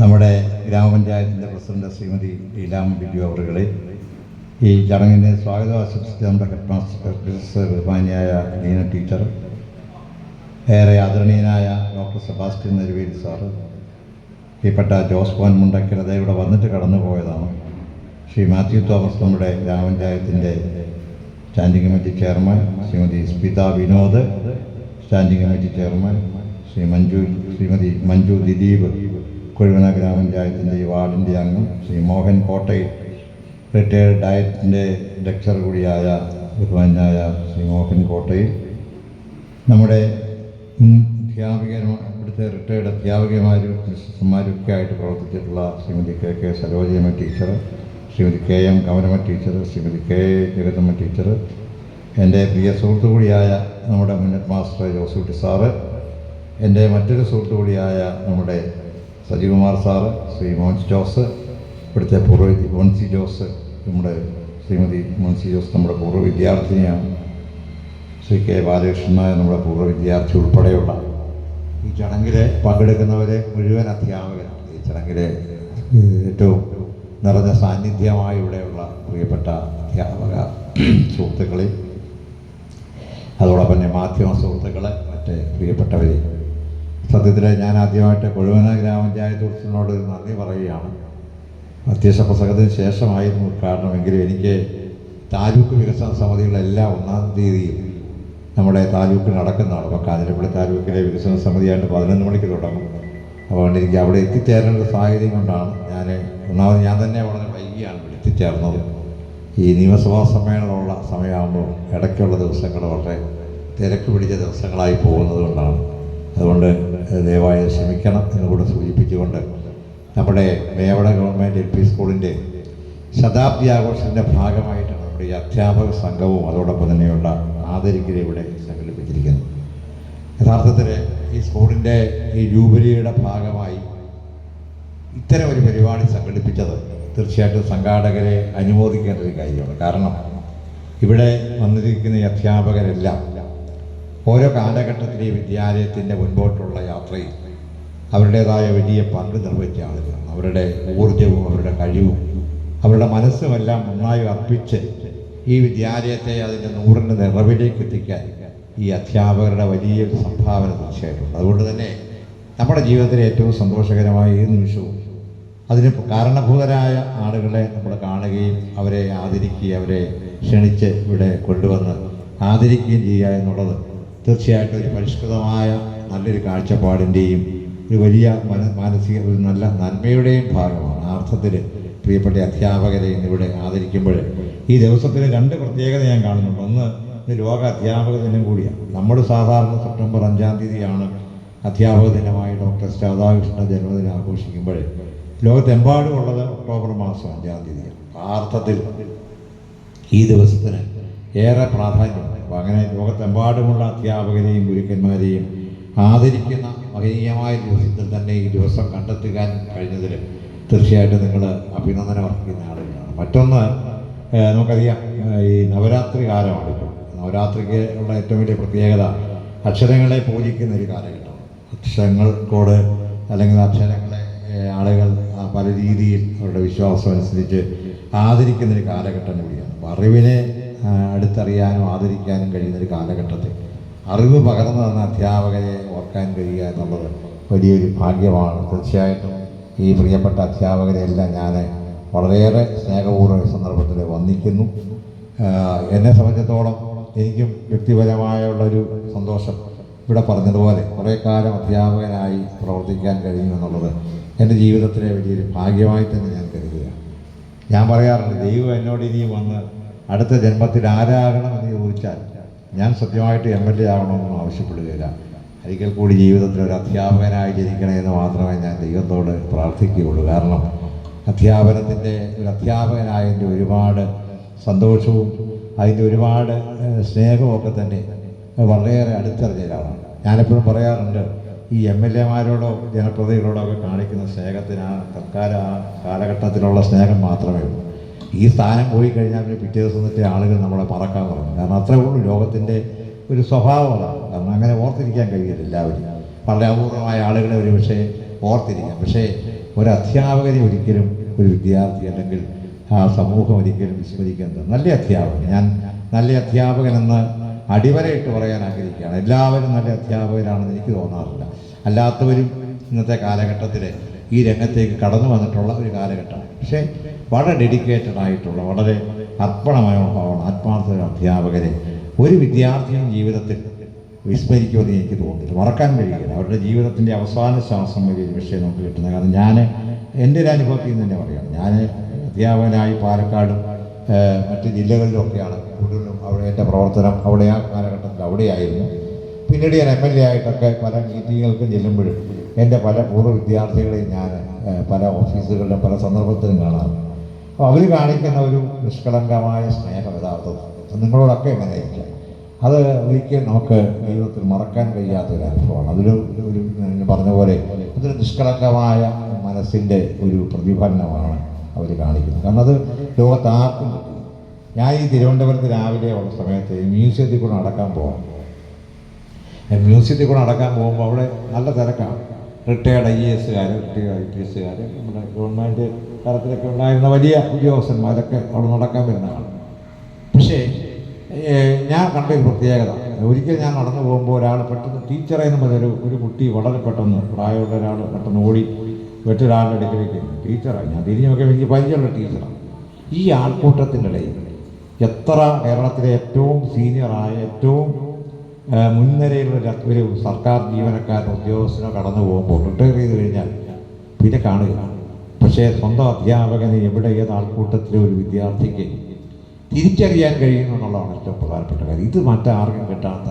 നമ്മുടെ ഗ്രാമപഞ്ചായത്തിൻ്റെ പ്രസിഡന്റ് ശ്രീമതി ലീലാമ്മ ബിജു അവറുകളെ ഈ ചടങ്ങിന് സ്വാഗതം ആശംസിച്ച നമ്മുടെ ഹെഡ് മാസ്റ്റർ പ്രൊഫസർ ബഹുമാനിയായ ലീന ടീച്ചർ, ഏറെ ആദരണീയനായ ഡോക്ടർ സെബാസ്റ്റ്യൻ നരുവേലി സാറ്, പ്രിയപ്പെട്ട ജോസ് പോൻ മുണ്ടക്കൽ, അദ്ദേഹം ഇവിടെ വന്നിട്ട് കടന്നു പോയതാണ്. ശ്രീ മാത്യു തോമസ്, നമ്മുടെ ഗ്രാമപഞ്ചായത്തിൻ്റെ standing committee chairman, Shrimati Smitha Vinod, standing committee chairman, Shrimati Manju Dileep, Kozhuvana ഗ്രാമപഞ്ചായത്തിൻ്റെ ഈ വാർഡിൻ്റെ അംഗം, ശ്രീ മോഹൻ കോട്ടയിൽ, റിട്ടയർഡ് ഡയറ്റിൻ്റെ ലെക്ചർ കൂടിയായ ബഹുമാനായ ശ്രീ മോഹൻ കോട്ടയിൽ, നമ്മുടെ ഇവിടുത്തെ റിട്ടയർഡ് അധ്യാപികമാരും മിസ്സന്മാരൊക്കെ ആയിട്ട് പ്രവർത്തിച്ചിട്ടുള്ള Shrimati K Sarojamma teacher, Shrimati KM Kamalamma teacher, Shrimati K Jagathamma teacher, എൻ്റെ പ്രിയ സുഹൃത്തു കൂടിയായ നമ്മുടെ മുൻ ഹെഡ് മാസ്റ്റർ ജോസൂട്ടി സാറ്, എൻ്റെ മറ്റൊരു സുഹൃത്തു കൂടിയായ നമ്മുടെ സജികുമാർ സാറ്, ശ്രീ മോൻസ് ജോസ്, ഇവിടുത്തെ മോൻസി ജോസ്, നമ്മുടെ ശ്രീമതി മോൻസി ജോസ് നമ്മുടെ പൂർവ്വ വിദ്യാർത്ഥിനിയാണ്, ശ്രീ K ബാലകൃഷ്ണൻ നായർ നമ്മുടെ പൂർവ്വ വിദ്യാർത്ഥി ഉൾപ്പെടെയുള്ള ഈ ചടങ്ങിൽ പങ്കെടുക്കുന്നവരെ മുഴുവൻ അധ്യാപകരാണ്. ഈ ചടങ്ങിലെ ഏറ്റവും നിറഞ്ഞ സാന്നിധ്യമായി ഇവിടെയുള്ള പ്രിയപ്പെട്ട അധ്യാപക സുഹൃത്തുക്കളെ, അതോടൊപ്പം തന്നെ മാധ്യമ സുഹൃത്തുക്കളെ, മറ്റ് പ്രിയപ്പെട്ടവരെ, സത്യത്തിൽ ഞാൻ ആദ്യമായിട്ട് കൊഴുവന ഗ്രാമപഞ്ചായത്ത് പ്രസിഡന്റിനോട് നന്ദി പറയുകയാണ്. അധ്യക്ഷ പ്രസംഗത്തിന് ശേഷമായിരുന്നു ഉദ്ഘാടനമെങ്കിലും എനിക്ക് താലൂക്ക് വികസന സമിതികളെല്ലാം 1-ാം തീയതിയും നമ്മുടെ താലൂക്കിൽ നടക്കുന്നതാണ്. അപ്പോൾ കാഞ്ഞിരപ്പള്ളി താലൂക്കിലെ വികസന സമിതിയായിട്ട് 11 മണിക്ക് തുടങ്ങും. അതുകൊണ്ട് എനിക്ക് അവിടെ എത്തിച്ചേരേണ്ട ഒരു സാഹചര്യം കൊണ്ടാണ് ഒന്നാമത് ഞാൻ തന്നെ വളരെ വൈകിയാണ് ഇവിടെ എത്തിച്ചേർന്നത്. ഈ നിയമസഭാ സമ്മേളനമുള്ള സമയമാകുമ്പോൾ ഇടയ്ക്കുള്ള ദിവസങ്ങൾ വളരെ തിരക്ക് പിടിച്ച ദിവസങ്ങളായി പോകുന്നത് കൊണ്ടാണ്. അതുകൊണ്ട് ദയവായി ക്ഷമിക്കണം എന്നുകൂടെ സൂചിപ്പിച്ചുകൊണ്ട് നമ്മുടെ മേവട ഗവൺമെൻറ് LP സ്കൂളിൻ്റെ ശതാബ്ദി ആഘോഷത്തിൻ്റെ ഭാഗമായിട്ടാണ് നമ്മുടെ ഈ അധ്യാപക സംഘവും അതോടൊപ്പം തന്നെയുള്ള ആദരിക്കൽ ഇവിടെ സംഘടിപ്പിച്ചിരിക്കുന്നത്. യഥാർത്ഥത്തിൽ ഈ സ്കൂളിൻ്റെ ഈ ജൂബിലിയുടെ ഭാഗമായി ഇത്തരം ഒരു പരിപാടി സംഘടിപ്പിച്ചത് തീർച്ചയായിട്ടും സംഘാടകരെ അനുമോദിക്കേണ്ട ഒരു കാര്യമാണ്. കാരണം ഇവിടെ വന്നിരിക്കുന്ന ഈ അധ്യാപകരെല്ലാം ഓരോ കാലഘട്ടത്തിലെ വിദ്യാലയത്തിൻ്റെ മുൻപോട്ടുള്ള യാത്രയിൽ അവരുടേതായ വലിയ പങ്ക് നിർവഹിച്ച ആളുകളാണ്. അവരുടെ ഊർജവും അവരുടെ കഴിവും അവരുടെ മനസ്സുമെല്ലാം നന്നായി അർപ്പിച്ച് ഈ വിദ്യാലയത്തെ അതിൻ്റെ 100ന്റെ നിറവിലേക്ക് എത്തിക്കാൻ ഈ അധ്യാപകരുടെ വലിയൊരു സംഭാവന തീർച്ചയായിട്ടുണ്ട്. അതുകൊണ്ട് തന്നെ നമ്മുടെ ജീവിതത്തിലെ ഏറ്റവും സന്തോഷകരമായ ഏത് നിമിഷവും അതിന് കാരണഭൂതരായ ആളുകളെ നമ്മൾ കാണുകയും അവരെ ആദരിക്കുകയും അവരെ ക്ഷണിച്ച് ഇവിടെ കൊണ്ടുവന്ന് ആദരിക്കുകയും ചെയ്യുക എന്നുള്ളത് തീർച്ചയായിട്ടും ഒരു പരിഷ്കൃതമായ നല്ലൊരു കാഴ്ചപ്പാടിൻ്റെയും ഒരു വലിയ മാനസിക ഒരു നല്ല നന്മയുടെയും ഭാഗമാണ്. ആ അർത്ഥത്തിൽ പ്രിയപ്പെട്ട അധ്യാപകരെ ഇന്നിവിടെ ആദരിക്കുമ്പോൾ ഈ ദിവസത്തിന് 2 പ്രത്യേകത ഞാൻ കാണുന്നുണ്ട്. ഒന്ന്, ഇത് ലോക അധ്യാപക ദിനം കൂടിയാണ്. നമ്മൾ സാധാരണ സെപ്റ്റംബർ 5-ാം തീയതിയാണ് അധ്യാപക ദിനമായി ഡോക്ടർ രാധാകൃഷ്ണ ജന്മദിനം ആഘോഷിക്കുമ്പോൾ ലോകത്തെമ്പാടും ഉള്ളത് ഒക്ടോബർ മാസം 5-ാം തീയതിയാണ്. ആ അർത്ഥത്തിൽ ഈ ദിവസത്തിന് ഏറെ പ്രാധാന്യമുണ്ട്. അപ്പോൾ അങ്ങനെ ലോകത്തെമ്പാടുമുള്ള അധ്യാപകരെയും ഗുരുക്കന്മാരെയും ആദരിക്കുന്ന മഹനീയമായ ദിവസത്തിൽ തന്നെ ഈ ദിവസം കണ്ടെത്തുവാൻ കഴിഞ്ഞതിൽ തീർച്ചയായിട്ടും നിങ്ങൾ അഭിനന്ദനം അർപ്പിക്കുന്ന ആളുകളാണ്. മറ്റൊന്ന്, നമുക്കറിയാം ഈ നവരാത്രി കാലമാണ്. ഇപ്പോൾ നവരാത്രിക്ക് ഉള്ള ഏറ്റവും വലിയ പ്രത്യേകത അക്ഷരങ്ങളെ പൂജിക്കുന്ന ഒരു കാലഘട്ടമാണ്. അക്ഷരങ്ങൾക്കോട് അല്ലെങ്കിൽ അക്ഷരങ്ങളെ ആളുകൾ പല രീതിയിൽ അവരുടെ വിശ്വാസം അനുസരിച്ച് ആദരിക്കുന്നൊരു കാലഘട്ടം കൂടിയാണ്. അപ്പോൾ അറിവിനെ അടുത്തറിയാനും ആദരിക്കാനും കഴിയുന്നൊരു കാലഘട്ടത്തിൽ അറിവ് പകർന്നു തന്ന അധ്യാപകരെ ഓർക്കാൻ കഴിയുക എന്നുള്ളത് വലിയൊരു ഭാഗ്യമാണ്. തീർച്ചയായിട്ടും ഈ പ്രിയപ്പെട്ട അധ്യാപകരെ എല്ലാം ഞാൻ വളരെയേറെ സ്നേഹപൂർവ്വം ഈ സന്ദർഭത്തിൽ വന്ദിക്കുന്നു. എന്നെ സംബന്ധിച്ചിടത്തോളം എനിക്കും വ്യക്തിപരമായുള്ളൊരു സന്തോഷം ഇവിടെ പറഞ്ഞതുപോലെ കുറേ കാലം അധ്യാപകനായി പ്രവർത്തിക്കാൻ കഴിയും എന്നുള്ളത് എൻ്റെ ജീവിതത്തിലെ വലിയൊരു ഭാഗ്യമായി തന്നെ ഞാൻ കരുതുകയാണ്. ഞാൻ പറയാറുണ്ട്, ദൈവം എന്നോട് ഇനിയും വന്ന് അടുത്ത ജന്മത്തിൽ ആരാകണമെന്ന് ചോദിച്ചാൽ ഞാൻ സത്യമായിട്ട് MLA ആകണമെന്നും ആവശ്യപ്പെടുകയില്ല. ഒരിക്കൽ കൂടി ജീവിതത്തിൽ ഒരു അധ്യാപകനായി ജനിക്കണമെന്ന് മാത്രമേ ഞാൻ ദൈവത്തോട് പ്രാർത്ഥിക്കുകയുള്ളൂ. കാരണം അധ്യാപനത്തിൻ്റെ ഒരു അധ്യാപകനായതിൻ്റെ ഒരുപാട് സന്തോഷവും അതിൻ്റെ ഒരുപാട് സ്നേഹമൊക്കെ തന്നെ വളരെയേറെ അടുത്തറിഞ്ഞതാണ്. ഞാനെപ്പോഴും പറയാറുണ്ട്, ഈ MLA-മാരോടോ ജനപ്രതിനിധികളോടോ ഒക്കെ കാണിക്കുന്ന സ്നേഹത്തിന് തൽക്കാല ആ കാലഘട്ടത്തിലുള്ള സ്നേഹം മാത്രമേ ഉള്ളൂ. ഈ സ്ഥാനം പോയി കഴിഞ്ഞാൽ പിന്നെ പിറ്റേ ദിവസത്തെ ആളുകൾ നമ്മളെ മറക്കാൻ തുടങ്ങും. കാരണം അത്രേ ഉള്ളൂ ലോകത്തിൻ്റെ ഒരു സ്വഭാവം അതാണ്. കാരണം അങ്ങനെ ഓർത്തിരിക്കാൻ കഴിയില്ല എല്ലാവരും. വളരെ അപൂർവമായ ആളുകളെ ഒരു പക്ഷേ ഓർത്തിരിക്കാം. പക്ഷേ ഒരു അധ്യാപകനെ ഒരിക്കലും ഒരു വിദ്യാർത്ഥി അല്ലെങ്കിൽ ആ സമൂഹം ഒരിക്കലും വിസ്മരിക്കുന്നത്. നല്ല അധ്യാപകൻ, ഞാൻ നല്ല അധ്യാപകനെന്ന് അടിവരയിട്ട് പറയാൻ ആഗ്രഹിക്കുകയാണ്. എല്ലാവരും നല്ല അധ്യാപകരാണെന്ന് എനിക്ക് തോന്നാറില്ല. അല്ലാത്തവരും ഇന്നത്തെ കാലഘട്ടത്തിൽ ഈ രംഗത്തേക്ക് കടന്നു വന്നിട്ടുള്ള ഒരു കാലഘട്ടമാണ്. പക്ഷേ വളരെ ഡെഡിക്കേറ്റഡ് ആയിട്ടുള്ള, വളരെ അർപ്പണമനോഭാവമാണ്, ആത്മാർത്ഥ അധ്യാപകരെ ഒരു വിദ്യാർത്ഥിയും ജീവിതത്തിൽ വിസ്മരിക്കുമെന്ന് എനിക്ക് തോന്നുന്നില്ല, മറക്കാൻ കഴിയില്ല. അവരുടെ ജീവിതത്തിൻ്റെ അവസാന ശ്വാസം വരെ ഒരു വിഷയം നമുക്ക് കിട്ടുന്നത്. കാരണം ഞാൻ എൻ്റെ ഒരു അനുഭവത്തിൽ നിന്ന് തന്നെ പറയുകയാണ്. ഞാൻ അധ്യാപകനായി പാലക്കാടും മറ്റ് ജില്ലകളിലൊക്കെയാണ് കൂടുതലും അവിടെ എൻ്റെ പ്രവർത്തനം. അവിടെ ആ കാലഘട്ടത്തിൽ അവിടെയായിരുന്നു. പിന്നീട് ഞാൻ MLA ആയിട്ടൊക്കെ പല മീറ്റിങ്ങുകൾക്കും ചെല്ലുമ്പോഴും എൻ്റെ പല പൂർവ്വ വിദ്യാർത്ഥികളെയും ഞാൻ പല ഓഫീസുകളിലും പല സന്ദർഭത്തിലും കാണാറുണ്ട്. അപ്പോൾ അവർ കാണിക്കുന്ന ഒരു നിഷ്കളങ്കമായ സ്നേഹം യഥാർത്ഥത്തിൽ നിങ്ങളോടൊക്കെ എങ്ങനെയായിരിക്കും, അത് ഒരിക്കലും നമുക്ക് ജീവിതത്തിൽ മറക്കാൻ കഴിയാത്തൊരു അനുഭവമാണ്. അതൊരു പറഞ്ഞ പോലെ അതൊരു നിഷ്കളങ്കമായ മനസ്സിൻ്റെ ഒരു പ്രതിഫലനമാണ് അവർ കാണിക്കുന്നത്. കാരണം അത് ലോകത്താർക്കും കിട്ടും. ഞാൻ ഈ തിരുവനന്തപുരത്ത് രാവിലെ ഉള്ള സമയത്ത് മ്യൂസിയത്തിൽ കൂടെ നടക്കാൻ പോകാം. മ്യൂസിയത്തിൽ കൂടെ നടക്കാൻ പോകുമ്പോൾ അവിടെ നല്ല തിരക്കാണ്. റിട്ടയർഡ് IAS-കാർ, റിട്ടയർഡ് IPS-കാർ, നമ്മുടെ ഗവൺമെൻറ് തലത്തിലൊക്കെ ഉണ്ടായിരുന്ന വലിയ ഉദ്യോഗസ്ഥന്മാരൊക്കെ അവിടെ നടക്കാൻ വരുന്നതാണ്. പക്ഷേ ഞാൻ കണ്ടൊരു പ്രത്യേകത, ഒരിക്കൽ ഞാൻ നടന്നു പോകുമ്പോൾ ഒരാൾ പെട്ടെന്ന് ടീച്ചറെ എന്ന് പറഞ്ഞൊരു ഒരു കുട്ടി വളരെ പെട്ടെന്ന് പ്രായമുള്ള ഒരാൾ പെട്ടെന്ന് ഓടി മറ്റൊരാളുടെ അടുക്കലേക്ക്, ടീച്ചറാണ്. ഞാൻ തിരിഞ്ഞു നോക്കിയാൽ എനിക്ക് പരിചയമുള്ള ടീച്ചറാണ്. ഈ ആൾക്കൂട്ടത്തിൻ്റെ ഇടയിൽ എത്ര കേരളത്തിലെ ഏറ്റവും സീനിയറായ, ഏറ്റവും മുൻനിരയിലുള്ള ഒരു സർക്കാർ ജീവനക്കാരനോ ഉദ്യോഗസ്ഥനോ കടന്നു പോകുമ്പോൾ റിട്ടയർ ചെയ്ത് കഴിഞ്ഞാൽ പിന്നെ കാണുകയാണ്. പക്ഷേ സ്വന്തം അധ്യാപകന് എവിടെ ഏത് ആൾക്കൂട്ടത്തിലെ ഒരു വിദ്യാർത്ഥിക്ക് തിരിച്ചറിയാൻ കഴിയുന്നു എന്നുള്ളതാണ് ഏറ്റവും പ്രധാനപ്പെട്ട കാര്യം. ഇത് മറ്റാർക്കും കിട്ടാത്ത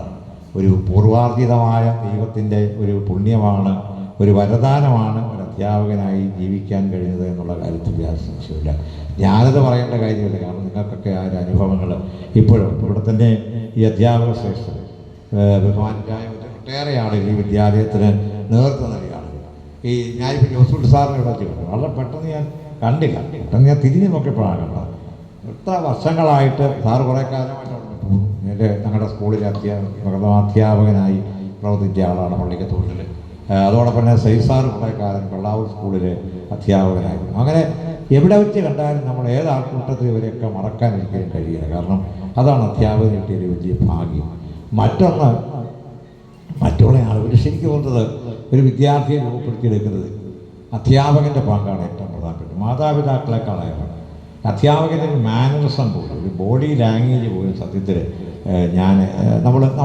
ഒരു പൂർവാർജിതമായ ദൈവത്തിൻ്റെ ഒരു പുണ്യമാണ്, ഒരു വരദാനമാണ് ഒരു അധ്യാപകനായി ജീവിക്കാൻ കഴിഞ്ഞത് എന്നുള്ള കാര്യത്തിൽ യാതൊരു സംശയമില്ല. ഞാനത് പറയേണ്ട കാര്യമില്ല, കാരണം നിങ്ങൾക്കൊക്കെ ആ ഒരു അനുഭവങ്ങൾ ഇപ്പോഴും ഇവിടെ തന്നെ ഈ അധ്യാപക ശ്രേഷ്ഠർ ബഹുമാനായ ഒട്ടേറെ ആളുകൾ ഈ വിദ്യാലയത്തിന് നേതൃത്വം നൽകുകയാണ്. ഈ ഞാനിപ്പോൾ ജോസൂട്ട് സാറിനെ ഇവിടെ ചെയ്തു, വളരെ പെട്ടെന്ന് ഞാൻ കണ്ടില്ല, പെട്ടെന്ന് ഞാൻ തിരിഞ്ഞു നോക്കിയപ്പോഴാണ് കണ്ടത്. എത്ര വർഷങ്ങളായിട്ട് സാറ് കുറേ കാലമായിട്ട് എൻ്റെ ഞങ്ങളുടെ സ്കൂളിലെ അധ്യാപകനായി പ്രവർത്തിച്ച ആളാണ് പള്ളിക്കത്തോട്ടിൽ. അതോടൊപ്പം തന്നെ സൈസാറ് കുറേ കാലം വെള്ളാവൂർ സ്കൂളിലെ അധ്യാപകനായിരുന്നു. അങ്ങനെ എവിടെ വെച്ച് കണ്ടാലും നമ്മൾ ഏത് ആൾക്കൂട്ടത്തിൽ ഇവരെയൊക്കെ മറക്കാൻ ഒരിക്കലും കഴിയില്ല. കാരണം അതാണ് അധ്യാപകന് കിട്ടിയൊരു വലിയ ഭാഗ്യം. മറ്റൊന്ന്, മറ്റുള്ള ആളുകൾ ശരിക്കും പോകുന്നത് ഒരു വിദ്യാർത്ഥിയെ രൂപപ്പെടുത്തിയെടുക്കുന്നത് അധ്യാപകൻ്റെ പങ്കാണ് ഏറ്റവും പ്രധാനപ്പെട്ടത്. മാതാപിതാക്കളെക്കാളാണ് അധ്യാപകൻ്റെ ഒരു മാനറിസം പോലും, ഒരു ബോഡി ലാംഗ്വേജ് പോലും സത്യത്തിൽ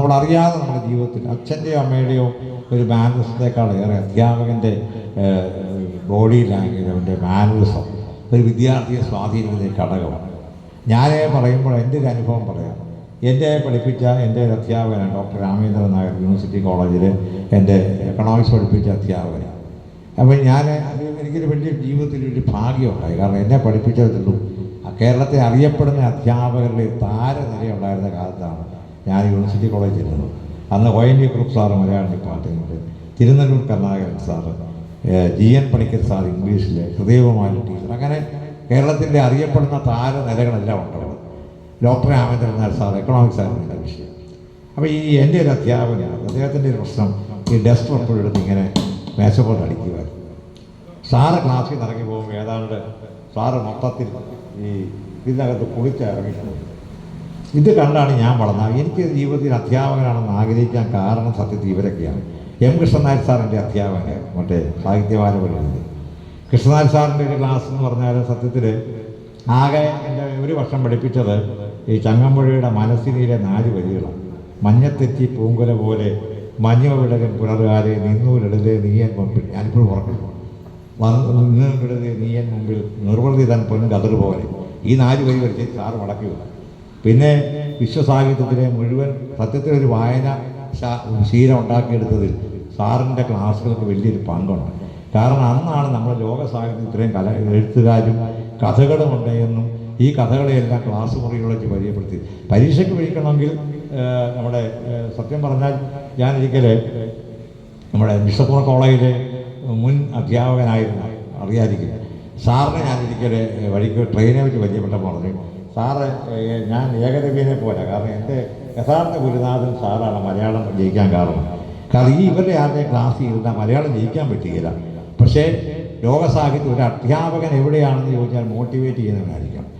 നമ്മളറിയാതെ നമ്മുടെ ജീവിതത്തിൽ അച്ഛൻ്റെയോ അമ്മയുടെയോ ഒരു മാനറിസത്തെക്കാളേറെ അധ്യാപകൻ്റെ ബോഡി ലാംഗ്വേജ്, അവൻ്റെ മാനറിസം ഒരു വിദ്യാർത്ഥിയെ സ്വാധീനിക്കുന്ന ഘടകമാണ്. ഞാൻ പറയുമ്പോൾ എൻ്റെ ഒരു അനുഭവം പറയാം. എൻ്റെ പഠിപ്പിച്ച എൻ്റെ ഒരു അധ്യാപകനാണ് ഡോക്ടർ രാമേന്ദ്രൻ നായർ, യൂണിവേഴ്സിറ്റി കോളേജിൽ എൻ്റെ എക്കണോമിക്സ് പഠിപ്പിച്ച അധ്യാപകനാണ്. അപ്പോൾ എനിക്കൊരു വലിയ ജീവിതത്തിൽ ഒരു ഭാഗ്യമുണ്ടായി. കാരണം എന്നെ പഠിപ്പിച്ചതുള്ളൂ കേരളത്തെ അറിയപ്പെടുന്ന അധ്യാപകരുടെ താരനിരയുണ്ടായിരുന്ന കാലത്താണ് ഞാൻ യൂണിവേഴ്സിറ്റി കോളേജിൽ ചെല്ലുന്നത്. അന്ന് ONV Kurup sir Malayalam department, Thirunellur Karunakaran sir, GN Panicker sir ഇംഗ്ലീഷിൽ, ഹൃദയകുമാരി ടീച്ചർ, അങ്ങനെ കേരളത്തിൻ്റെ അറിയപ്പെടുന്ന താരനിരകളെല്ലാം ഉണ്ടാവും. Doctor Ramendran Nair sir economics ആയിരുന്നു എൻ്റെ വിഷയം. അപ്പോൾ ഈ എൻ്റെ ഒരു അധ്യാപകനാണ്, അദ്ദേഹത്തിൻ്റെ ഒരു പ്രശ്നം ഈ ഡെസ്ക് എപ്പോഴും എടുത്ത് ഇങ്ങനെ മേശപ്പോട്ട് അടിക്കുമായിരുന്നു. സാറ് ക്ലാസ്സിൽ നിന്ന് ഇറങ്ങി പോകുമ്പോൾ ഏതാണ്ട് സാറ് മൊത്തത്തിൽ ഈ ഇതിനകത്ത് കുളിച്ചിറങ്ങിയിട്ടുണ്ട്. ഇത് കണ്ടാണ് ഞാൻ വളർന്നത്. എനിക്ക് ജീവിതത്തിൽ അധ്യാപകനാണെന്ന് ആഗ്രഹിക്കാൻ കാരണം സത്യത്തിൽ ഇവരൊക്കെയാണ്. M കൃഷ്ണനായർ സാറിൻ്റെ അധ്യാപകൻ, മറ്റേ സാഹിത്യവാര പറയുന്നത് കൃഷ്ണനായർ സാറിൻ്റെ ഒരു ക്ലാസ് എന്ന് പറഞ്ഞാൽ സത്യത്തിൽ ആകെ എൻ്റെ ഒരു വർഷം പഠിപ്പിച്ചത് ഈ ചങ്ങമ്പുഴയുടെ മനസ്സിനിലെ 4 വരികളാണ്. മഞ്ഞത്തെറ്റി പൂങ്കുല പോലെ മഞ്ഞവിടകൻ പുലർകാലെ നിന്നൂരിടലേ നീയൻ മുമ്പിൽ, ഞാനിപ്പോഴും ഉറക്കുന്നു, നിന്നൂരിടലേ നീയൻ മുമ്പിൽ നിർവൃതി തൻ പൊന്നും കതിർ പോലെ, ഈ 4 വരി വരച്ച് സാറ് മടക്കില്ല. പിന്നെ വിശ്വസാഹിത്യത്തിലെ മുഴുവൻ സത്യത്തിലൊരു വായന ശീലം ഉണ്ടാക്കിയെടുത്തതിൽ സാറിൻ്റെ ക്ലാസ്സുകൾക്ക് വലിയൊരു പങ്കുണ്ട്. കാരണം അന്നാണ് നമ്മൾ ലോക സാഹിത്യം ഇത്രയും എഴുത്തുകാരും കഥകളും ഉണ്ടെന്നും ഈ കഥകളെയെല്ലാം ക്ലാസ് മുറികളിൽ വെച്ച് പരിചയപ്പെടുത്തി പരീക്ഷയ്ക്ക് വിളിക്കണമെങ്കിൽ നമ്മുടെ സത്യം പറഞ്ഞാൽ ഞാനൊരിക്കൽ നമ്മുടെ ബിഷപ്പൂർ കോളേജിലെ മുൻ അധ്യാപകനായിരുന്നു, അറിയാതിരിക്കും സാറിനെ ഞാനൊരിക്കൽ വഴിക്ക് ട്രെയിനെ വെച്ച് പരിചയപ്പെട്ടപ്പോൾ പറഞ്ഞു, സാറ് ഞാൻ ഏകലവ്യനെ പോലെ, കാരണം എൻ്റെ യഥാർത്ഥ ഗുരുനാഥൻ സാറാണ് മലയാളം ജയിക്കാൻ കാരണം. കാരണം ഈ ഇവരുടെ ആരുടെ ക്ലാസ് ഇരുന്നാൽ മലയാളം ജയിക്കാൻ പറ്റുകയില്ല. പക്ഷേ ലോകസാഹിത്യം ഒരു അധ്യാപകൻ എവിടെയാണെന്ന് ചോദിച്ചാൽ മോട്ടിവേറ്റ് ചെയ്യുന്നവനായിരിക്കണം.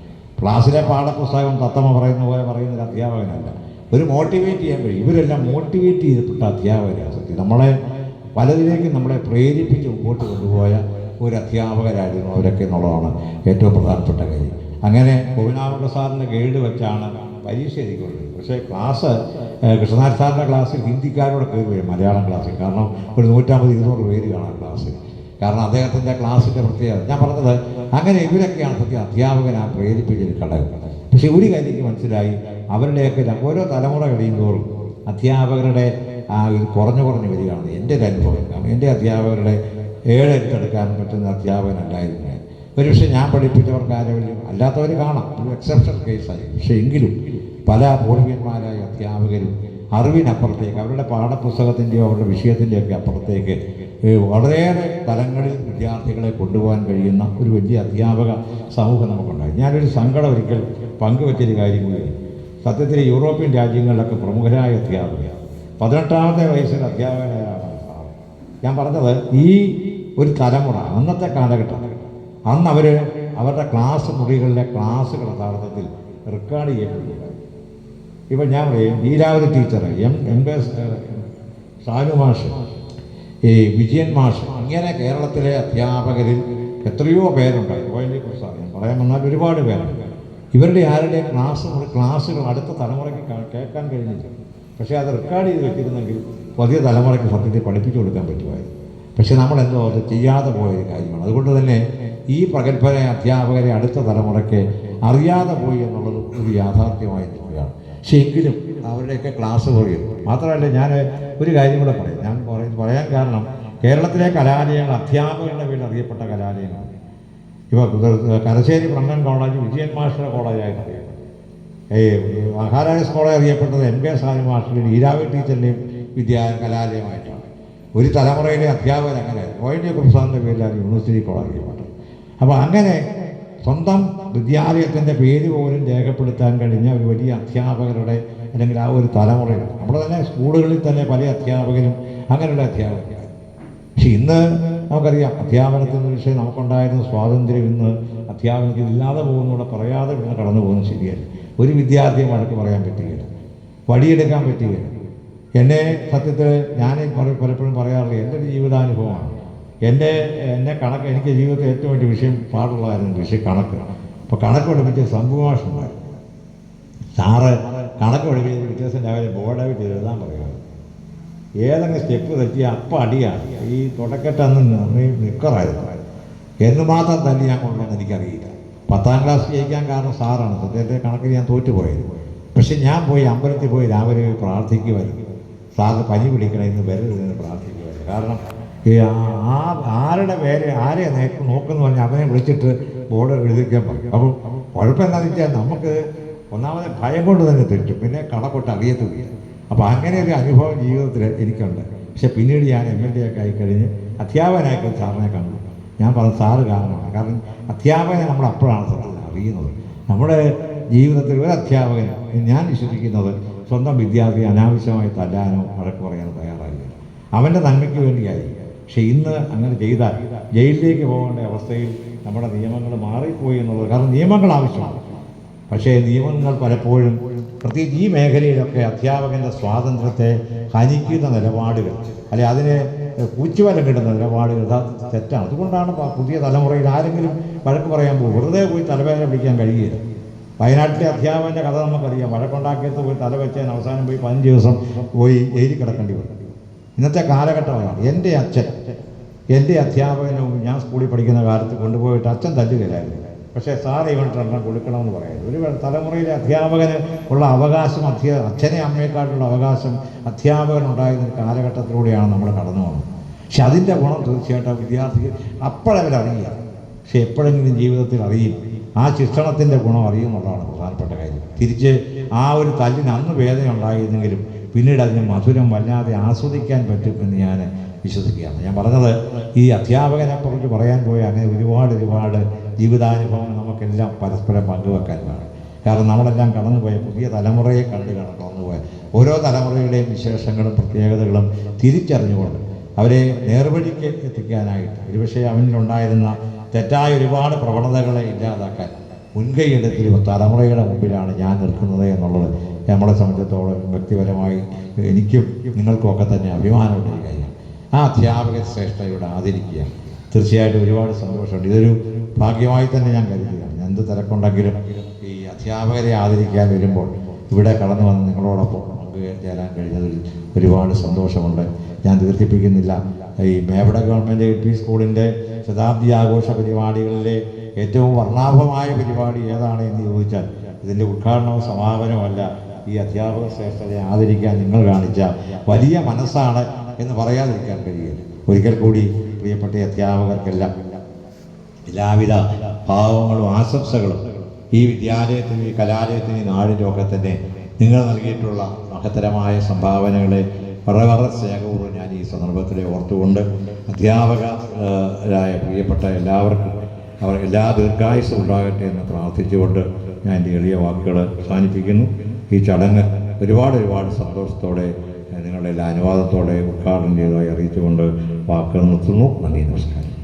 ക്ലാസ്സിലെ പാഠപുസ്തകം തത്തമ്മ പറയുന്ന പോലെ പറയുന്നൊരു അധ്യാപകനല്ല. ഒരു മോട്ടിവേറ്റ് ചെയ്യാൻ കഴിയും. ഇവരെല്ലാം മോട്ടിവേറ്റ് ചെയ്യപ്പെട്ട അധ്യാപകരാണ്. സത്യം നമ്മളെ പലതിലേക്കും നമ്മളെ പ്രേരിപ്പിച്ച് മുമ്പോട്ട് കൊണ്ടുപോയ ഒരു അധ്യാപകരായിരുന്നു അവരൊക്കെ എന്നുള്ളതാണ് ഏറ്റവും പ്രധാനപ്പെട്ട കാര്യം. അങ്ങനെ ഗോപിനാഥ സാറിൻ്റെ ഗൈഡ് വെച്ചാണ് പരീക്ഷ എഴുതിക്കൊണ്ടത്. പക്ഷേ ക്ലാസ് കൃഷ്ണനാഥ് സാറിൻ്റെ ക്ലാസ്സിൽ ഹിന്ദിക്കാരോടെ കയറി വരും മലയാളം ക്ലാസ്സിൽ. കാരണം ഒരു 150-200 പേര് കാണാം ക്ലാസ്സിൽ. കാരണം അദ്ദേഹത്തിൻ്റെ ക്ലാസ്സിൻ്റെ പ്രത്യേകത ഞാൻ പറഞ്ഞത്. അങ്ങനെ ഇവരൊക്കെയാണ് സത്യം അധ്യാപകനെ പ്രേരിപ്പിച്ചൊരു ഘടകം. പക്ഷേ ഒരു കാര്യം എനിക്ക് മനസ്സിലായി, അവരുടെയൊക്കെ ഓരോ തലമുറ കഴിയുന്തോറും അധ്യാപകരുടെ ഇത് കുറഞ്ഞു വരികയാണ് എൻ്റെ ഒരു അനുഭവം. കാരണം എൻ്റെ അധ്യാപകരുടെ 7 എടുത്തെടുക്കാൻ പറ്റുന്ന അധ്യാപകനല്ലായിരുന്നു ഞാൻ. ഒരുപക്ഷെ ഞാൻ പഠിപ്പിച്ചവർക്ക് ആരെങ്കിലും അല്ലാത്തവർ കാണാം, ഒരു എക്സെപ്ഷൻ കേസായി. പക്ഷേ എങ്കിലും പല പൂർവ്വന്മാരായ അധ്യാപകരും അറിവിനപ്പുറത്തേക്ക് അവരുടെ പാഠപുസ്തകത്തിൻ്റെയോ അവരുടെ വിഷയത്തിൻ്റെയൊക്കെ അപ്പുറത്തേക്ക് വളരെയേറെ തലങ്ങളിൽ വിദ്യാർത്ഥികളെ കൊണ്ടുപോകാൻ കഴിയുന്ന ഒരു വലിയ അധ്യാപക സമൂഹം നമുക്കുണ്ടായി. ഞാനൊരു സങ്കടം ഒരിക്കൽ പങ്കുവച്ചൊരു കാര്യം കൂടി. സത്യത്തിൽ യൂറോപ്യൻ രാജ്യങ്ങളിലൊക്കെ പ്രമുഖരായ അധ്യാപകർ 18ാമത്തെ വയസ്സിൽ അധ്യാപകനായാണ്. ഞാൻ പറഞ്ഞത് ഈ ഒരു തലമുറ അന്നത്തെ കാലഘട്ടം, അന്ന് അവരുടെ ക്ലാസ് മുറികളിലെ ക്ലാസ്സുകൾ യഥാർത്ഥത്തിൽ റെക്കോർഡ് ചെയ്യപ്പെടുക. ഇപ്പം ഞാൻ പറയും, Leelavathi teacher, M K Shanu മാഷ്, വിജയൻ മാഷ്, ഇങ്ങനെ കേരളത്തിലെ അധ്യാപകരിൽ എത്രയോ പേരുണ്ടായി. കോയിനെക്കുറിച്ചാണ് ഞാൻ പറയാൻ വന്നാൽ ഒരുപാട് പേരുണ്ട്. ഇവരുടെ ആരുടെ ക്ലാസ്സുകൾ അടുത്ത തലമുറയ്ക്ക് കേൾക്കാൻ കഴിഞ്ഞില്ല. പക്ഷേ അത് റെക്കോർഡ് ചെയ്ത് വെച്ചിരുന്നെങ്കിൽ പുതിയ തലമുറയ്ക്ക് സത്യത്തിൽ പഠിപ്പിച്ചു കൊടുക്കാൻ പറ്റുമായിരുന്നു. പക്ഷെ നമ്മളെന്തോ അത് ചെയ്യാതെ പോയൊരു കാര്യമാണ്. അതുകൊണ്ട് തന്നെ ഈ പ്രഗത്ഭരായ അധ്യാപകരെ അടുത്ത തലമുറയ്ക്ക് അറിയാതെ പോയി എന്നുള്ളത് ഒരു യാഥാർത്ഥ്യമായി നിൽക്കുകയാണ്. പക്ഷേ എങ്കിലും അവരുടെയൊക്കെ ക്ലാസ് കുറയും. മാത്രമല്ല, ഞാൻ ഒരു കാര്യം കൂടെ പറയും. ഞാൻ പറയാൻ കാരണം, കേരളത്തിലെ കലാലയങ്ങൾ അധ്യാപകരുടെ പേരിൽ അറിയപ്പെട്ട കലാലയങ്ങളാണ്. ഇപ്പോൾ കരശ്ശേരി ബ്രഹ്മൻ കോളേജ് വിജയൻ മാസ്റ്റർ കോളേജായിട്ട് അറിയപ്പെട്ടു. മഹാരാജാസ് കോളേജ് അറിയപ്പെട്ടത് എം കെ ഷാനു മാസ്റ്ററുടെയും ലീലാവതി ടീച്ചറിൻ്റെയും കലാലയമായിട്ടാണ്. ഒരു തലമുറയിലെ അധ്യാപകർ അങ്ങനെ കോയിനെക്കുറിച്ചാറിൻ്റെ പേരിലാണ് യൂണിവേഴ്സിറ്റി കോളേജ് അറിയപ്പെട്ടത്. അപ്പോൾ അങ്ങനെ സ്വന്തം വിദ്യാലയത്തിൻ്റെ പേര് പോലും രേഖപ്പെടുത്താൻ കഴിഞ്ഞ ഒരു വലിയ അധ്യാപകരുടെ അല്ലെങ്കിൽ ആ ഒരു തലമുറയുണ്ട്. നമ്മുടെ തന്നെ സ്കൂളുകളിൽ തന്നെ പല അധ്യാപകരും അങ്ങനെയുള്ള അധ്യാപകരാണ്. പക്ഷെ ഇന്ന് നമുക്കറിയാം, അധ്യാപനത്തിൻ്റെ വിഷയം നമുക്കുണ്ടായിരുന്ന സ്വാതന്ത്ര്യം ഇന്ന് അധ്യാപനത്തിൽ ഇല്ലാതെ പോകുന്നൂടെ പറയാതെ ഇന്ന് കടന്നു പോകുന്നത് ശരിയല്ല. ഒരു വിദ്യാർത്ഥിയെ വഴക്ക് പറയാൻ പറ്റുകയില്ല, വടിയെടുക്കാൻ പറ്റുകയില്ല. എന്നെ സത്യത്തിൽ ഞാൻ പലപ്പോഴും പറയാറുള്ളത് എൻ്റെ ഒരു ജീവിതാനുഭവമാണ്. എന്നെ കണക്ക്, എനിക്ക് ജീവിതത്തിൽ ഏറ്റവും വലിയ വിഷയം പാടുള്ളതായിരുന്നു വിഷയം കണക്ക്. അപ്പോൾ കണക്ക് പഠിപ്പിച്ച സംഭവമാഷുണ്ടായിരുന്നു. സാറ് കണക്ക് പഠിപ്പിച്ച വ്യത്യാസം രാവിലെ ബോർഡായിട്ട് എഴുതാൻ പറയുന്നത്. ഏതെങ്കിലും സ്റ്റെപ്പ് തെറ്റിയാൽ അപ്പം അടിയാണ്. ഈ തുടക്കത്തന്ന് നിക്കറായിരുന്നു. എന്ന് മാത്രം തന്നെ ഞാൻ കൊണ്ടുവന്ന് എനിക്കറിയില്ല. 10ാം ക്ലാസ് ജയിക്കാൻ കാരണം സാറാണ്. സത്യത്തെ കണക്കിൽ ഞാൻ തോറ്റുപോയത്. പക്ഷെ ഞാൻ പോയി അമ്പലത്തിൽ പോയി രാവിലെ പ്രാർത്ഥിക്കുമായിരുന്നു. സാറിന് പനി പിടിക്കണമെന്ന് വരരുതെന്ന് പ്രാർത്ഥിക്കുമായിരുന്നു. കാരണം ആരുടെ പേര് ആരെ നോക്കുന്നു പറഞ്ഞാൽ അവനെ വിളിച്ചിട്ട് ബോർഡ് എഴുതിക്കാൻ പറയും. അപ്പം കുഴപ്പമെന്താണെന്ന് വെച്ചാൽ നമുക്ക് ഒന്നാമത് ഭയം കൊണ്ട് തന്നെ തെറ്റും, പിന്നെ കണക്കൊട്ട് അറിയത്തുമില്ല. അപ്പോൾ അങ്ങനെ ഒരു അനുഭവം ജീവിതത്തിൽ എനിക്കുണ്ട്. പക്ഷെ പിന്നീട് ഞാൻ MLA ഒക്കെ ആയിക്കഴിഞ്ഞ് അധ്യാപകനായിട്ട് സാറിനെ കണ്ടു. ഞാൻ പറഞ്ഞ സാറ് കാരണമാണ്. കാരണം അധ്യാപകനെ നമ്മൾ അപ്പോഴാണ് സത്യത്തിൽ അറിയുന്നത്. നമ്മുടെ ജീവിതത്തിൽ ഒരു അധ്യാപകൻ, ഞാൻ വിശ്വസിക്കുന്നത്, സ്വന്തം വിദ്യാർത്ഥിയെ അനാവശ്യമായി തല്ലാനോ വഴക്ക് പറയാനോ തയ്യാറായില്ല. അവൻ്റെ നന്മയ്ക്ക് വേണ്ടിയായിരിക്കും. പക്ഷെ ഇന്ന് അങ്ങനെ ചെയ്താൽ ജയിലിലേക്ക് പോകേണ്ട അവസ്ഥയിൽ നമ്മുടെ നിയമങ്ങൾ മാറിപ്പോയി എന്നുള്ളത്. കാരണം നിയമങ്ങൾ ആവശ്യമാണ്. പക്ഷേ നിയമങ്ങൾ പലപ്പോഴും പ്രത്യേകിച്ച് ഈ മേഖലയിലൊക്കെ അധ്യാപകൻ്റെ സ്വാതന്ത്ര്യത്തെ ഹനിക്കുന്ന നിലപാടുകൾ, അല്ലെ അതിനെ കൂച്ചുവലം കിട്ടുന്ന നിലപാടുകൾ തെറ്റാണ്. അതുകൊണ്ടാണ് പുതിയ തലമുറയിൽ ആരെങ്കിലും വഴക്ക് പറയാൻ പോകും, വെറുതെ പോയി തലവേദന പിടിക്കാൻ കഴിയില്ല. വയനാട്ടിലെ അധ്യാപകൻ്റെ കഥ നമുക്കറിയാം. വഴക്കുണ്ടാക്കിയത് പോയി തലവെച്ചതിന് അവസാനം പോയി 15 ദിവസം പോയി ജയിലിൽ കിടക്കേണ്ടി വരും. ഇന്നത്തെ കാലഘട്ടമാണ്. എൻ്റെ അധ്യാപകനും ഞാൻ സ്കൂളിൽ പഠിക്കുന്ന കാലത്ത് കൊണ്ടുപോയിട്ട് അച്ഛൻ തല്ലുകയില്ലായിരുന്നു. പക്ഷേ സാറ് ഇവൻ്റെ എണ്ണം കൊടുക്കണമെന്ന് പറയുന്നത്. ഒരു തലമുറയിലെ അധ്യാപകന് ഉള്ള അവകാശം, അച്ഛനെ അമ്മയെക്കാട്ടുള്ള അവകാശം അധ്യാപകനുണ്ടായിരുന്ന ഒരു കാലഘട്ടത്തിലൂടെയാണ് നമ്മൾ കടന്നു പോകുന്നത്. പക്ഷെ അതിൻ്റെ ഗുണം തീർച്ചയായിട്ടും വിദ്യാർത്ഥികൾ അപ്പോഴവരറിയില്ല. പക്ഷെ എപ്പോഴെങ്കിലും ജീവിതത്തിൽ അറിയും. ആ ശിക്ഷണത്തിൻ്റെ ഗുണം അറിയുമെന്നുള്ളതാണ് പ്രധാനപ്പെട്ട കാര്യം. തിരിച്ച് ആ ഒരു തല്ലിന് അന്ന് വേദന ഉണ്ടായിരുന്നെങ്കിലും പിന്നീട് അതിന് മധുരം വല്ലാതെ ആസ്വദിക്കാൻ പറ്റുമെന്ന് ഞാൻ വിശ്വസിക്കുകയാണ്. ഞാൻ പറഞ്ഞത്, ഈ അധ്യാപകനെക്കുറിച്ച് പറയാൻ പോയ അങ്ങനെ ഒരുപാട് ജീവിതാനുഭവങ്ങൾ നമുക്കെല്ലാം പരസ്പരം പങ്കുവെക്കാൻ വേണം. കാരണം നമ്മളെല്ലാം കടന്നുപോയ പുതിയ തലമുറയെ കണ്ടുപോയ ഓരോ തലമുറയുടെയും വിശേഷങ്ങളും പ്രത്യേകതകളും തിരിച്ചറിഞ്ഞുകൊണ്ട് അവരെ നേർവഴിക്ക് എത്തിക്കാനായിട്ട് ഒരുപക്ഷെ അവനിലുണ്ടായിരുന്ന തെറ്റായ ഒരുപാട് പ്രവണതകളെ ഇല്ലാതാക്കാൻ മുൻകൈയെടുത്തിൽ തലമുറയുടെ മുമ്പിലാണ് ഞാൻ നിൽക്കുന്നത് എന്നുള്ളത് നമ്മളെ സംബന്ധിച്ചിടത്തോളം വ്യക്തിപരമായി എനിക്കും നിങ്ങൾക്കുമൊക്കെ തന്നെ അഭിമാനമുള്ള ഒരു കാര്യമാണ്. ആ അധ്യാപക ശ്രേഷ്ഠയോട് ആദരിക്കുക തീർച്ചയായിട്ടും ഒരുപാട് സന്തോഷമുണ്ട്. ഇതൊരു ഭാഗ്യമായി തന്നെ ഞാൻ കരുതുകയാണ്. എന്ത് തിരക്കുണ്ടെങ്കിലും ഈ അധ്യാപകരെ ആദരിക്കാൻ വരുമ്പോൾ ഇവിടെ കടന്നു വന്ന് നിങ്ങളോടൊപ്പം പങ്കുചേരാൻ കഴിഞ്ഞതിൽ ഒരുപാട് സന്തോഷമുണ്ട്. ഞാൻ ദീർഘിപ്പിക്കുന്നില്ല. ഈ മേവട ഗവൺമെൻറ് LP സ്കൂളിൻ്റെ ശതാബ്ദി ആഘോഷ പരിപാടികളിലെ ഏറ്റവും വർണ്ണാഭമായ പരിപാടി ഏതാണ് എന്ന് ചോദിച്ചാൽ ഇതിൻ്റെ ഉദ്ഘാടനവും സമാപനവുമല്ല, ഈ അധ്യാപക ശ്രേഷ്ഠതയെ ആദരിക്കാൻ നിങ്ങൾ കാണിച്ച വലിയ മനസ്സാണ് എന്ന് പറയാതിരിക്കാൻ കഴിയില്ല. ഒരിക്കൽ കൂടി പ്രിയപ്പെട്ട അധ്യാപകർക്കെല്ലാം എല്ലാവിധ ഭാവങ്ങളും ആശംസകളും ഈ വിദ്യാലയത്തിന്, ഈ കലാലയത്തിന്, ഈ നാടിനൊക്കെ തന്നെ നിങ്ങൾ നൽകിയിട്ടുള്ള മഹത്തരമായ സംഭാവനകളെ വളരെ സ്നേഹപൂർവ്വം ഞാൻ ഈ സന്ദർഭത്തിൽ ഓർത്തുകൊണ്ട് അധ്യാപകരായ പ്രിയപ്പെട്ട എല്ലാവർക്കും അവർ എല്ലാ ദീർഘായുസ്സും ഉണ്ടാകട്ടെ എന്ന് പ്രാർത്ഥിച്ചുകൊണ്ട് ഞാൻ എൻ്റെ എളിയ വാക്കുകൾ അവസാനിപ്പിക്കുന്നു. ഈ ചടങ്ങ് ഒരുപാട് സന്തോഷത്തോടെ നിങ്ങളുടെ എല്ലാ അനുവാദത്തോടെ ഉദ്ഘാടനം ചെയ്തതായി അറിയിച്ചുകൊണ്ട് വാക്കുകൾ നിർത്തുന്നു. നന്ദി, നമസ്കാരം.